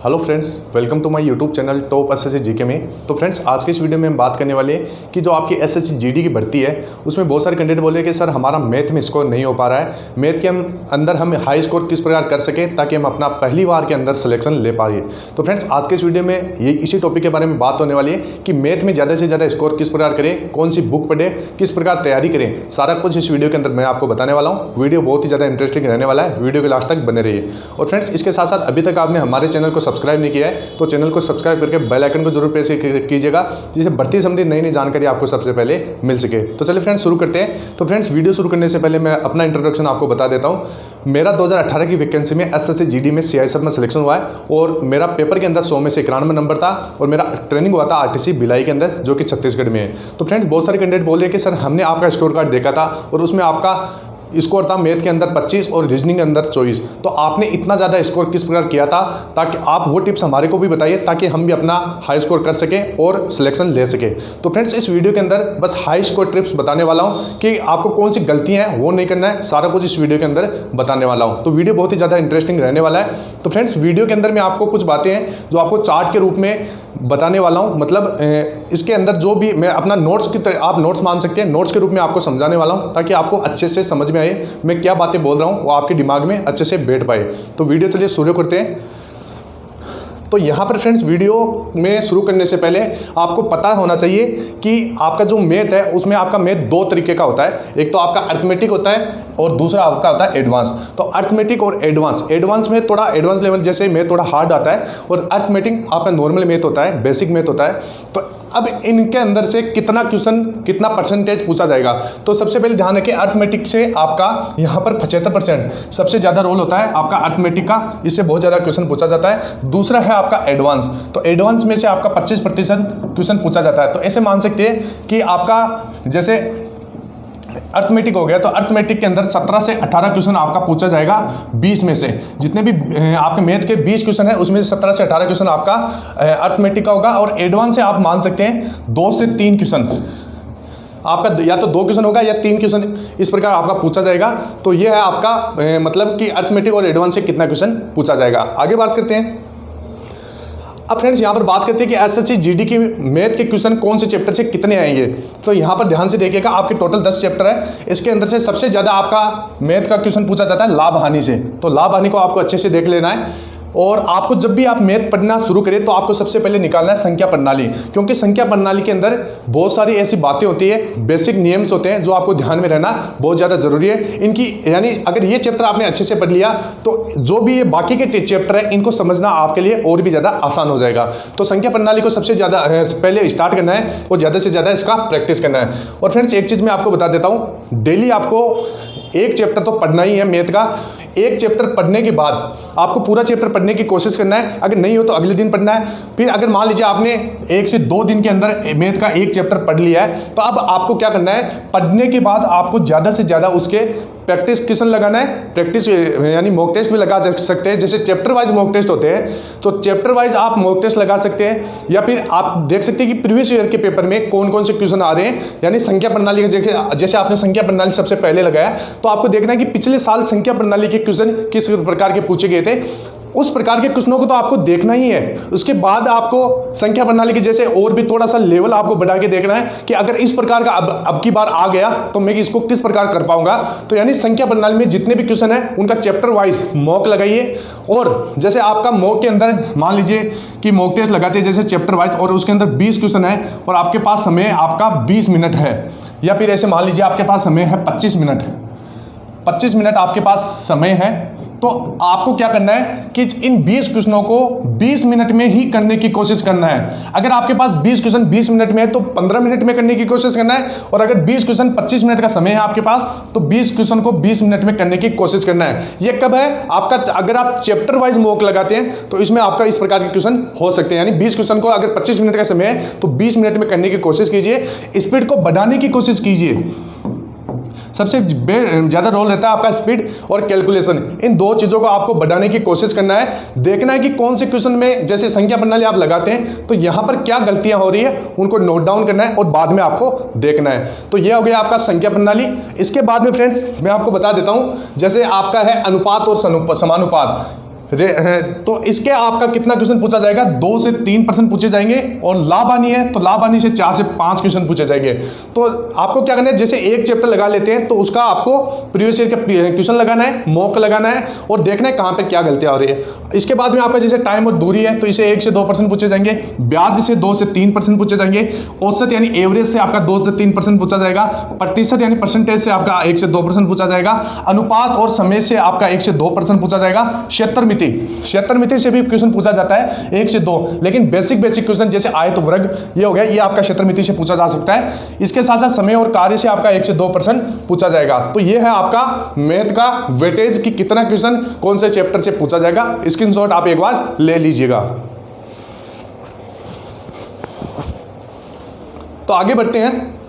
Hello friends, welcome to my YouTube channel top SSC GK में। तो friends, आज की इस वीडियो में हम बात करने वाले हैं कि जो आपकी एसएससी जीडी की भर्ती है उसमें बहुत सारे कैंडिडेट बोले कि सर हमारा मैथ में स्कोर नहीं हो पा रहा है, मैथ के अंदर हम हाई स्कोर किस प्रकार कर सकें ताकि हम अपना पहली बार के अंदर सिलेक्शन ले पाए। तो फ्रेंड्स, आज के इस वीडियो में ये इसी टॉपिक के बारे में बात होने वाली है कि मैथ में ज़्यादा से ज़्यादा स्कोर किस प्रकार करें, कौन सी बुक पढ़े, किस प्रकार तैयारी करें, सारा कुछ इस वीडियो के अंदर मैं आपको बताने वाला हूँ। वीडियो बहुत ही ज़्यादा इंटरेस्टिंग रहने वाला है, वीडियो के लास्ट तक बने रहिए। और फ्रेंड्स, इसके साथ साथ अभी तक आपने हमारे चैनल को सब्सक्राइब नहीं किया है तो चैनल को सब्सक्राइब करके बेल आइकन को जरूर प्रेस कीजिएगा, जिससे भर्ती संबंधी नई नई जानकारी आपको सबसे पहले मिल सके। तो चलिए फ्रेंड्स, शुरू करते हैं। तो फ्रेंड्स, वीडियो शुरू करने से पहले मैं अपना इंट्रोडक्शन आपको बता देता हूं। मेरा 2018 की वैकेंसी में एसएससी जीडी में सीआईएसएफ में सिलेक्शन हुआ है और मेरा पेपर के अंदर 100 में से 91 नंबर था और मेरा ट्रेनिंग हुआ था आरटीसी भिलाई के अंदर, जो कि छत्तीसगढ़ में है। तो फ्रेंड्स, बहुत सारे कैंडिडेट बोले कि सर हमने आपका स्कोर कार्ड देखा था और उसमें आपका स्कोर था मैथ के अंदर 25 और रीजनिंग के अंदर 24। तो आपने इतना ज़्यादा स्कोर किस प्रकार किया था, ताकि आप वो टिप्स हमारे को भी बताइए ताकि हम भी अपना हाई स्कोर कर सकें और सिलेक्शन ले सकें। तो फ्रेंड्स, इस वीडियो के अंदर बस हाई स्कोर टिप्स बताने वाला हूँ कि आपको कौन सी गलतियाँ हैं वो नहीं करना है, सारा कुछ इस वीडियो के अंदर बताने वाला हूँ। तो वीडियो बहुत ही ज़्यादा इंटरेस्टिंग रहने वाला है। तो फ्रेंड्स, वीडियो के अंदर मैं आपको कुछ बातें हैं जो आपको चार्ट के रूप में बताने वाला हूं, मतलब इसके अंदर जो भी मैं अपना नोट्स की तरह, आप नोट्स मान सकते हैं, नोट्स के रूप में आपको समझाने वाला हूं ताकि आपको अच्छे से समझ में आए मैं क्या बातें बोल रहा हूं, वो आपके दिमाग में अच्छे से बैठ पाए। तो वीडियो चलिए शुरू करते हैं। तो यहाँ पर फ्रेंड्स, वीडियो में शुरू करने से पहले आपको पता होना चाहिए कि आपका जो मैथ है उसमें आपका मैथ दो तरीके का होता है। एक तो आपका अर्थमेटिक होता है और दूसरा आपका होता है एडवांस। तो अर्थमेटिक और एडवांस में थोड़ा एडवांस लेवल जैसे मैथ थोड़ा हार्ड आता है और अर्थमेटिक आपका नॉर्मल मैथ होता है, बेसिक मैथ होता है। तो अब इनके अंदर से कितना क्वेश्चन, कितना परसेंटेज पूछा जाएगा। तो सबसे पहले ध्यान रखिए, अर्थमेटिक से आपका यहाँ पर 75% सबसे ज़्यादा रोल होता है आपका अर्थमेटिक का, इससे बहुत ज़्यादा क्वेश्चन पूछा जाता है। दूसरा है आपका एडवांस। तो एडवांस में से आपका 25% क्वेश्चन पूछा जाता है। तो ऐसे मान सकते हैं कि आपका जैसे अर्थमेटिक हो गया तो अर्थमेटिक के अंदर 17 से 18 क्वेश्चन आपका पूछा जाएगा 20 में से। जितने भी आपके मैथ के 20 क्वेश्चन है उसमें से 17 से 18 क्वेश्चन आपका अर्थमेटिक का होगा। और एडवांस से आप मान सकते हैं 2 से 3 क्वेश्चन आपका, या तो 2 क्वेश्चन होगा या 3 क्वेश्चन इस प्रकार आपका पूछा जाएगा। तो ये है आपका मतलब कि अर्थमेटिक और एडवांस से कितना क्वेश्चन पूछा जाएगा। आगे बात करते हैं। अब फ्रेंड्स, यहाँ पर बात करते हैं कि एसएससी जीडी की मैथ के क्वेश्चन कौन से चैप्टर से कितने आएंगे। तो यहाँ पर ध्यान से देखिएगा, आपके टोटल 10 चैप्टर है, इसके अंदर से सबसे ज़्यादा आपका मैथ का क्वेश्चन पूछा जाता है लाभ हानि से। तो लाभ हानि को आपको अच्छे से देख लेना है। और आपको जब भी आप मैथ पढ़ना शुरू करें तो आपको सबसे पहले निकालना है संख्या प्रणाली, क्योंकि संख्या प्रणाली के अंदर बहुत सारी ऐसी बातें होती है, बेसिक नियम्स होते हैं जो आपको ध्यान में रहना बहुत ज़्यादा जरूरी है इनकी। यानी अगर ये चैप्टर आपने अच्छे से पढ़ लिया तो जो भी ये बाकी के चैप्टर है इनको समझना आपके लिए और भी ज़्यादा आसान हो जाएगा। तो संख्या प्रणाली को सबसे ज़्यादा पहले स्टार्ट करना है और ज़्यादा से ज़्यादा इसका प्रैक्टिस करना है। और फ्रेंड्स, एक चीज़ मैं आपको बता देता हूँ, डेली आपको एक चैप्टर तो पढ़ना ही है मैथ का। एक चैप्टर पढ़ने के बाद आपको पूरा चैप्टर पढ़ने की कोशिश करना है, अगर नहीं हो तो अगले दिन पढ़ना है। फिर अगर मान लीजिए आपने 1 से 2 दिन के अंदर मैथ का एक चैप्टर पढ़ लिया है तो अब आपको क्या करना है, पढ़ने के बाद आपको ज़्यादा से ज़्यादा उसके प्रैक्टिस क्वेश्चन लगाना है। प्रैक्टिस यानी मॉक टेस्ट भी लगा सकते हैं, जैसे चैप्टर वाइज मॉक टेस्ट होते हैं तो चैप्टर वाइज आप मॉक टेस्ट लगा सकते हैं। या फिर आप देख सकते हैं कि प्रीवियस ईयर के पेपर में कौन कौन से क्वेश्चन आ रहे हैं। यानी संख्या प्रणाली जैसे आपने संख्या प्रणाली सबसे पहले लगाया तो आपको देखना है कि पिछले साल संख्या प्रणाली के क्वेश्चन किस प्रकार के पूछे गए थे, उस प्रकार के क्वेश्चनों को तो आपको देखना ही है। उसके बाद आपको संख्या प्रणाली के जैसे और भी थोड़ा सा लेवल आपको बढ़ा के देखना है कि अगर इस प्रकार का अब की बार आ गया तो मैं इसको किस प्रकार कर पाऊंगा। तो यानी संख्या प्रणाली में जितने भी क्वेश्चन है उनका चैप्टर वाइज मॉक लगाइए। और जैसे आपका मॉक के अंदर मान लीजिए कि मॉक टेस्ट लगाते हैं जैसे चैप्टर वाइज और उसके अंदर 20 क्वेश्चन है और आपके पास समय आपका 20 मिनट है, या फिर ऐसे मान लीजिए आपके पास समय है 25 मिनट, 25 मिनट आपके पास समय है। तो आपको क्या करना है कि इन 20 क्वेश्चनों को 20 मिनट में ही करने की कोशिश करना है। अगर आपके पास 20 क्वेश्चन 20 मिनट में है तो 15 मिनट में करने की कोशिश करना है। और अगर 20 क्वेश्चन 25 मिनट का समय है आपके पास तो 20 क्वेश्चन को 20 मिनट में करने की कोशिश करना है। ये कब है आपका, अगर आप चैप्टर वाइज मॉक लगाते हैं तो इसमें आपका इस प्रकार के क्वेश्चन हो सकते हैं। यानी 20 क्वेश्चन को अगर 25 मिनट का समय है तो 20 मिनट में करने की कोशिश कीजिए। स्पीड को बढ़ाने की कोशिश कीजिए। सबसे ज़्यादा रोल रहता है आपका स्पीड और कैलकुलेशन, इन दो चीज़ों को आपको बढ़ाने की कोशिश करना है। देखना है कि कौन से क्वेश्चन में जैसे संख्या प्रणाली आप लगाते हैं तो यहाँ पर क्या गलतियाँ हो रही है उनको नोट डाउन करना है और बाद में आपको देखना है। तो यह हो गया आपका संख्या प्रणाली। इसके बाद में फ्रेंड्स मैं आपको बता देता हूँ, जैसे आपका है अनुपात और समानुपात। तो इसके आपका कितना क्वेश्चन पूछा जाएगा, 2 से 3% पूछे जाएंगे। और लाभ हानि है तो लाभ हानि से 4 से 5 क्वेश्चन पूछे जाएंगे। तो आपको क्या करना है, जैसे एक चैप्टर लगा लेते हैं तो उसका आपको प्रीवियस ईयर का क्वेश्चन लगाना है, मॉक लगाना है और देखना है कहाँ पे क्या गलतियां हो रही है। इसके बाद में आपका जैसे टाइम और दूरी है तो इसे 1 से 2% पूछे जाएंगे, ब्याज से 2 से 3% पूछे जाएंगे, औसत यानी एवरेज से आपका 2 से 3% पूछा जाएगा, प्रतिशत यानी परसेंटेज से आपका 1 से 2% पूछा जाएगा, अनुपात और समय से आपका 1 से 2% पूछा जाएगा, क्षेत्र मिति से भी क्वेश्चन पूछा जाता है 1 से 2, लेकिन बेसिक क्वेश्चन जैसे आयत वर्ग ये हो गया, ये आपका क्षेत्र मिति से पूछा जा सकता है। इसके साथ साथ समय और कार्य से आपका 1 से 2% पूछा जाएगा। तो ये है आपका मैथ का वेटेज कि कितना क्वेश्चन कौन से चैप्टर से पूछा जाएगा। स्क्रीनशॉट आप एक बार ले लीजिएगा। तो आगे बढ़ते हैं।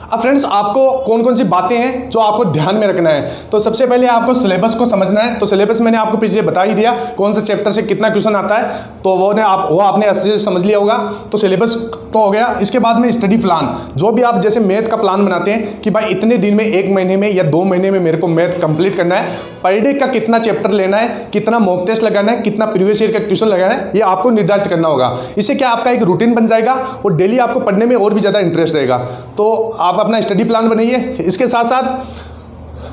अब फ्रेंड्स आपको कौन कौन सी बातें हैं जो आपको ध्यान में रखना है। तो सबसे पहले आपको सिलेबस को समझना है। तो सिलेबस मैंने आपको पीछे बता ही दिया कौन से चैप्टर से कितना क्वेश्चन आता है, तो वो आपने अच्छे से समझ लिया होगा। तो सिलेबस तो हो गया। इसके बाद में स्टडी प्लान, जो भी आप जैसे मैथ का प्लान बनाते हैं कि भाई इतने दिन में, 1 महीने में या 2 महीने में मेरे को मैथ कंप्लीट करना है, पर डे का कितना चैप्टर लेना है, कितना मॉक टेस्ट लगाना है, कितना प्रीवियस ईयर का क्वेश्चन लगाना है, ये आपको निर्धारित करना होगा। इससे क्या आपका एक रूटीन बन जाएगा और डेली आपको पढ़ने में और भी ज़्यादा इंटरेस्ट रहेगा। तो आप अपना स्टडी प्लान बनाइए। इसके साथ साथ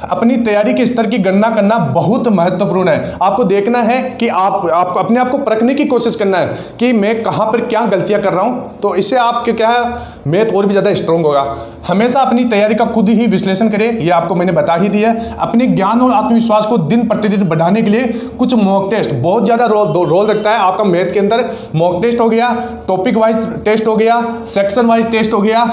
अपनी तैयारी के स्तर की गणना करना बहुत महत्वपूर्ण है। आपको देखना है कि आपको अपने आप को परखने की कोशिश करना है कि मैं कहाँ पर क्या गलतियाँ कर रहा हूँ। तो इससे आपके क्या है, मैथ और भी ज़्यादा स्ट्रॉन्ग होगा। हमेशा अपनी तैयारी का खुद ही विश्लेषण करें, ये आपको मैंने बता ही दिया है। अपने ज्ञान और आत्मविश्वास को दिन प्रतिदिन बढ़ाने के लिए कुछ मॉक टेस्ट बहुत ज़्यादा रोल रखता है आपका मैथ के अंदर। मॉक टेस्ट हो गया, टॉपिक वाइज टेस्ट हो गया, सेक्शन वाइज टेस्ट हो गया,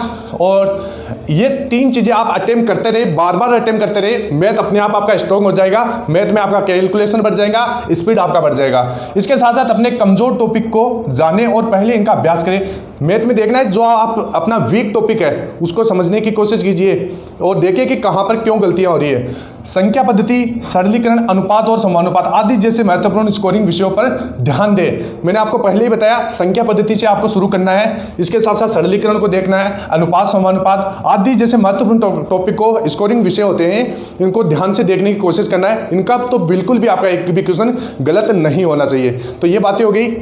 और ये 3 चीज़ें आप अटेम्प्ट करते रहे, बार बार अटेम्प्ट करते रहे, मैथ अपने आप आपका स्ट्रॉन्ग हो जाएगा। मैथ में आपका कैलकुलेशन बढ़ जाएगा, स्पीड आपका बढ़ जाएगा। इसके साथ साथ अपने कमजोर टॉपिक को जाने और पहले इनका अभ्यास करें। मैथ में देखना है जो आप अपना वीक टॉपिक है उसको समझने की कोशिश कीजिए और देखिए कि कहां पर क्यों गलतियां हो रही है। संख्या पद्धति, सरलीकरण, अनुपात और समानुपात आदि जैसे महत्वपूर्ण स्कोरिंग विषयों पर ध्यान दें। मैंने आपको पहले ही बताया, संख्या पद्धति से आपको शुरू करना है। इसके साथ साथ सरलीकरण को देखना है, अनुपात, समानुपात आदि जैसे महत्वपूर्ण टॉपिक को स्कोरिंग विषय होते हैं, इनको ध्यान से देखने की कोशिश करना है। इनका तो बिल्कुल भी आपका एक भी क्वेश्चन गलत नहीं होना चाहिए। तो ये बातें हो गई।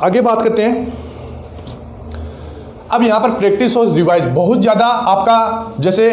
आगे बात करते हैं। अब यहाँ पर प्रैक्टिस और रिवाइज बहुत ज़्यादा आपका जैसे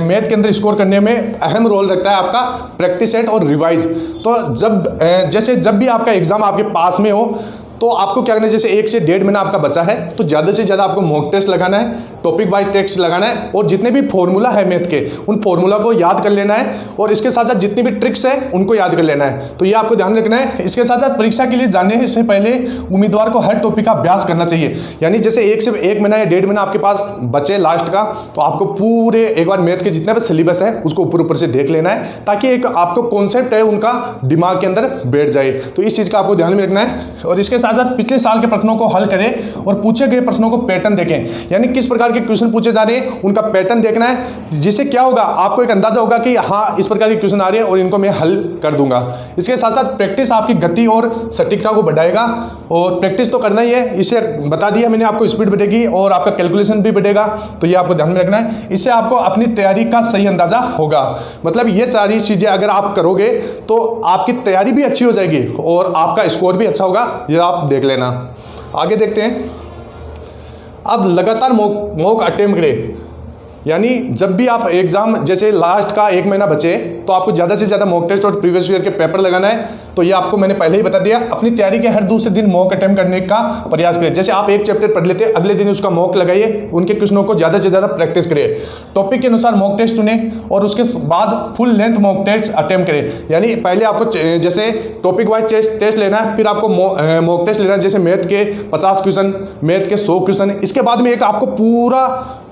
मैथ के अंदर स्कोर करने में अहम रोल रखता है आपका प्रैक्टिस सेट और रिवाइज। तो जब भी आपका एग्जाम आपके पास में हो तो आपको क्या करना है, जैसे 1 से 1.5 महीना आपका बचा है तो ज़्यादा से ज़्यादा आपको मॉक टेस्ट लगाना है, टॉपिक वाइज टेस्ट लगाना है और जितने भी फॉर्मूला है मैथ के उन फॉर्मूला को याद कर लेना है और इसके साथ साथ जितनी भी ट्रिक्स है उनको याद कर लेना है। तो ये आपको ध्यान रखना है। इसके साथ साथ परीक्षा के लिए जाने से पहले उम्मीदवार को हर टॉपिक का अभ्यास करना चाहिए। यानी जैसे 1 से 1 महीना या 1.5 महीना आपके पास बचे लास्ट का, तो आपको पूरे एक बार मैथ के जितने भी सिलेबस है उसको ऊपर से देख लेना है ताकि एक आपको कॉन्सेप्ट है उनका दिमाग के अंदर बैठ जाए। तो इस चीज़ का आपको ध्यान में रखना है। और इसके साथ साथ पिछले साल प्रश्नों को हल करें और पूछे गए प्रश्नों को पैटर्न देखें, यानी किस प्रकार के क्वेश्चन पूछे जा रहे हैं उनका पैटर्न देखना है, जिससे क्या होगा आपको एक अंदाजा होगा कि हाँ इस प्रकार के क्वेश्चन आ रहे हैं और इनको मैं हल कर दूंगा। इसके साथ साथ प्रैक्टिस आपकी गति और सटीकता को बढ़ाएगा और प्रैक्टिस तो करना ही है, इसे बता दिया मैंने आपको, स्पीड बढ़ेगी और आपका कैलकुलेशन भी बढ़ेगा। तो ये आपको ध्यान में रखना है। इससे आपको अपनी तैयारी का सही अंदाजा होगा। मतलब ये सारी चीजें अगर आप करोगे तो आपकी तैयारी भी अच्छी हो जाएगी और आपका स्कोर भी अच्छा होगा, ये आप देख लेना। आगे देखते हैं। अब लगातार मॉक अटेम्प्ट करें, यानी जब भी आप एग्जाम जैसे लास्ट का 1 महीना बचे तो आपको ज़्यादा से ज़्यादा मॉक टेस्ट और प्रीवियस ईयर के पेपर लगाना है। तो ये आपको मैंने पहले ही बता दिया। अपनी तैयारी के हर दूसरे दिन मॉक अटेम्प्ट करने का प्रयास करें। जैसे आप एक चैप्टर पढ़ लेते हैं, अगले दिन उसका मॉक लगाइए, उनके क्वेश्चनों को ज़्यादा से ज़्यादा प्रैक्टिस करिए, टॉपिक के अनुसार मॉक टेस्ट चुनें और उसके बाद full length mock test attempt करें। यानी पहले आपको जैसे टॉपिक वाइज टेस्ट लेना है, फिर आपको मॉक टेस्ट लेना है, जैसे मैथ के 50 क्वेश्चन, मैथ के 100 क्वेश्चन। इसके बाद में एक आपको पूरा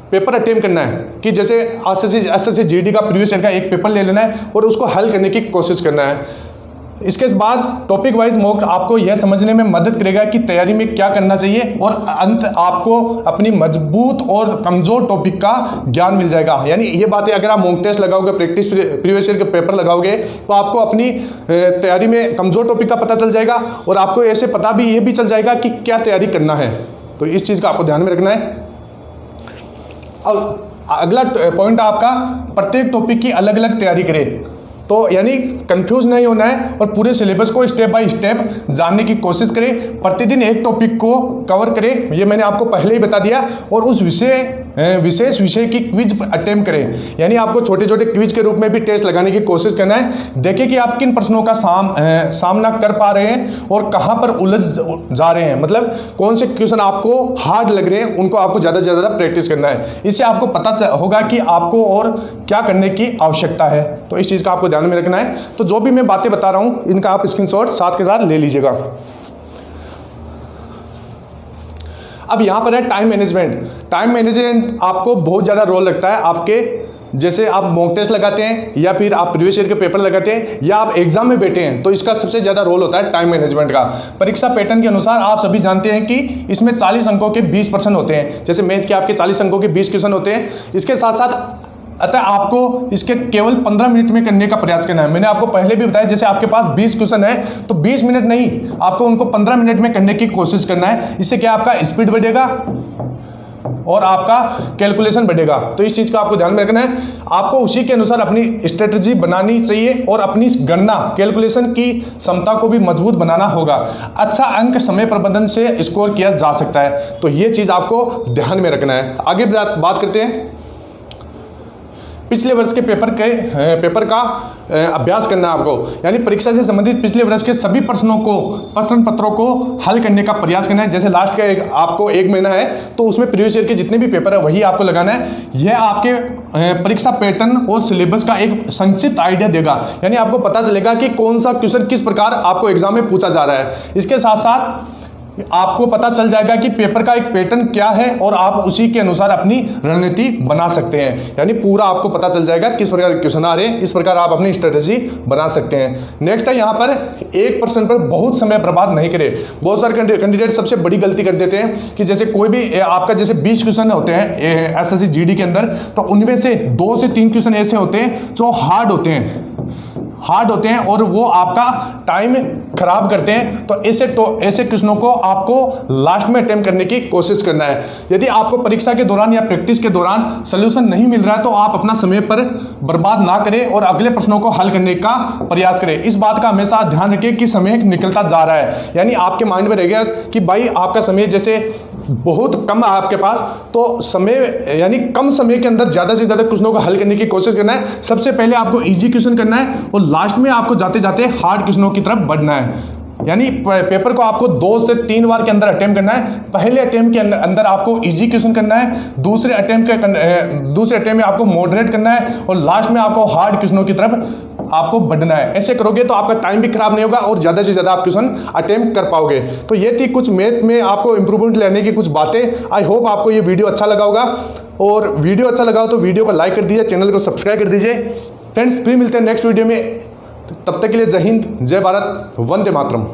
पेपर अटेम्प्ट करना है कि जैसे एसएससी जीडी का प्रीवियस ईयर का एक पेपर ले लेना है और उसको हल करने की कोशिश करना है। इसके बाद टॉपिक वाइज मॉक आपको यह समझने में मदद करेगा कि तैयारी में क्या करना चाहिए और अंत आपको अपनी मजबूत और कमजोर टॉपिक का ज्ञान मिल जाएगा। यानी ये बातें अगर आप मॉक टेस्ट लगाओगे, प्रैक्टिस प्रीवियस ईयर के पेपर लगाओगे तो आपको अपनी तैयारी में कमजोर टॉपिक का पता चल जाएगा और आपको ऐसे पता भी ये भी चल जाएगा कि क्या तैयारी करना है। तो इस चीज़ का आपको ध्यान में रखना है। अब अगला पॉइंट आपका, प्रत्येक टॉपिक की अलग अलग तैयारी करें। तो यानी कंफ्यूज नहीं होना है और पूरे सिलेबस को स्टेप बाय स्टेप जानने की कोशिश करें। प्रतिदिन एक टॉपिक को कवर करें, ये मैंने आपको पहले ही बता दिया। और उस विशेष विषय की क्विज अटेम्प्ट करें, यानी आपको छोटे छोटे क्विज के रूप में भी टेस्ट लगाने की कोशिश करना है। देखें कि आप किन प्रश्नों का सामना कर पा रहे हैं और कहां पर उलझ जा रहे हैं, मतलब कौन से क्वेश्चन आपको हार्ड लग रहे हैं, उनको आपको ज़्यादा से ज़्यादा प्रैक्टिस करना है। इससे आपको पता होगा कि आपको और क्या करने की आवश्यकता है। तो इस चीज़ का आपको ध्यान में रखना है। तो जो भी मैं बातें बता रहा हूं, इनका आप स्क्रीनशॉट साथ के साथ ले लीजिएगा। अब यहां पर है टाइम मैनेजमेंट। टाइम मैनेजमेंट आपको बहुत ज़्यादा रोल लगता है आपके, जैसे आप मॉक टेस्ट लगाते हैं या फिर आप प्रीवियस ईयर के पेपर लगाते हैं या आप एग्जाम में बैठे हैं, तो इसका सबसे ज़्यादा रोल होता है टाइम मैनेजमेंट का। परीक्षा पैटर्न के अनुसार आप सभी जानते हैं कि इसमें 40 अंकों के 20% होते हैं। जैसे मैथ के आपके 40 अंकों के 20 क्वेश्चन होते हैं। इसके साथ साथ अतः आपको इसके केवल 15 मिनट में करने का प्रयास करना है। मैंने आपको पहले भी बताया, जैसे आपके पास 20 क्वेश्चन है तो 20 मिनट नहीं, आपको उनको 15 मिनट में करने की कोशिश करना है। इससे क्या आपका स्पीड बढ़ेगा और आपका कैलकुलेशन बढ़ेगा। तो इस चीज़ का आपको ध्यान में रखना है। आपको उसी के अनुसार अपनी स्ट्रेटजी बनानी चाहिए और अपनी गणना कैलकुलेशन की क्षमता को भी मजबूत बनाना होगा। अच्छा अंक समय प्रबंधन से स्कोर किया जा सकता है। तो ये चीज़ आपको ध्यान में रखना है। आगे बात करते हैं। पिछले वर्ष के पेपर का अभ्यास करना है आपको, यानी परीक्षा से संबंधित पिछले वर्ष के सभी प्रश्न पत्रों को हल करने का प्रयास करना है। जैसे लास्ट का आपको 1 महीना है तो उसमें प्रीवियस ईयर के जितने भी पेपर है वही आपको लगाना है। यह आपके परीक्षा पैटर्न और सिलेबस का एक संक्षिप्त आइडिया देगा, यानी आपको पता चलेगा कि कौन सा क्वेश्चन किस प्रकार आपको एग्जाम में पूछा जा रहा है। इसके साथ साथ आपको पता चल जाएगा कि पेपर का एक पैटर्न क्या है और आप उसी के अनुसार अपनी रणनीति बना सकते हैं। यानी पूरा आपको पता चल जाएगा किस प्रकार के क्वेश्चन आ रहे हैं, इस प्रकार आप अपनी स्ट्रेटजी बना सकते हैं। नेक्स्ट है, यहाँ पर 1% पर बहुत समय बर्बाद नहीं करें। बहुत सारे कैंडिडेट सबसे बड़ी गलती कर देते हैं कि जैसे कोई भी आपका जैसे 20 क्वेश्चन होते हैं एसएससी जीडी के अंदर, तो उनमें से 2 से 3 क्वेश्चन ऐसे होते हैं जो हार्ड होते हैं और वो आपका टाइम खराब करते हैं। तो ऐसे क्वेश्चनों को आपको लास्ट में अटेम्प्ट करने की कोशिश करना है। यदि आपको परीक्षा के दौरान या प्रैक्टिस के दौरान सॉल्यूशन नहीं मिल रहा है तो आप अपना समय पर बर्बाद ना करें और अगले प्रश्नों को हल करने का प्रयास करें। इस बात का हमेशा ध्यान रखें कि समय निकलता जा रहा है, यानी आपके माइंड में रहेगा कि भाई आपका समय जैसे बहुत कम है आपके पास, तो समय यानी कम समय के अंदर ज़्यादा से ज़्यादा क्वेश्चनों को हल करने की कोशिश करना है। सबसे पहले आपको इजी क्वेश्चन करना है और लास्ट में आपको जाते जाते हार्ड क्वेश्चनों की तरफ बढ़ना है। यानी पेपर को आपको 2 से 3 बार के अंदर अटेम्प्ट करना है। पहले अटेम्प्ट के अंदर आपको इजी क्वेश्चन करना है, दूसरे अटेम्प्ट में आपको मॉडरेट करना है और लास्ट में आपको हार्ड क्वेश्चनों की तरफ आपको बढ़ना है। ऐसे करोगे तो आपका टाइम भी खराब नहीं होगा और ज़्यादा से ज़्यादा आप क्वेश्चन अटेम्प्ट कर पाओगे। तो ये थी कुछ मैथ में आपको इंप्रूवमेंट लेने की कुछ बातें। आई होप आपको ये वीडियो अच्छा लगा होगा, और वीडियो अच्छा लगा हो तो वीडियो को लाइक कर दीजिए, चैनल को सब्सक्राइब कर दीजिए। फ्रेंड्स फिर मिलते हैं नेक्स्ट वीडियो में, तब तक के लिए जय हिंद, जय भारत, वंदे मातरम।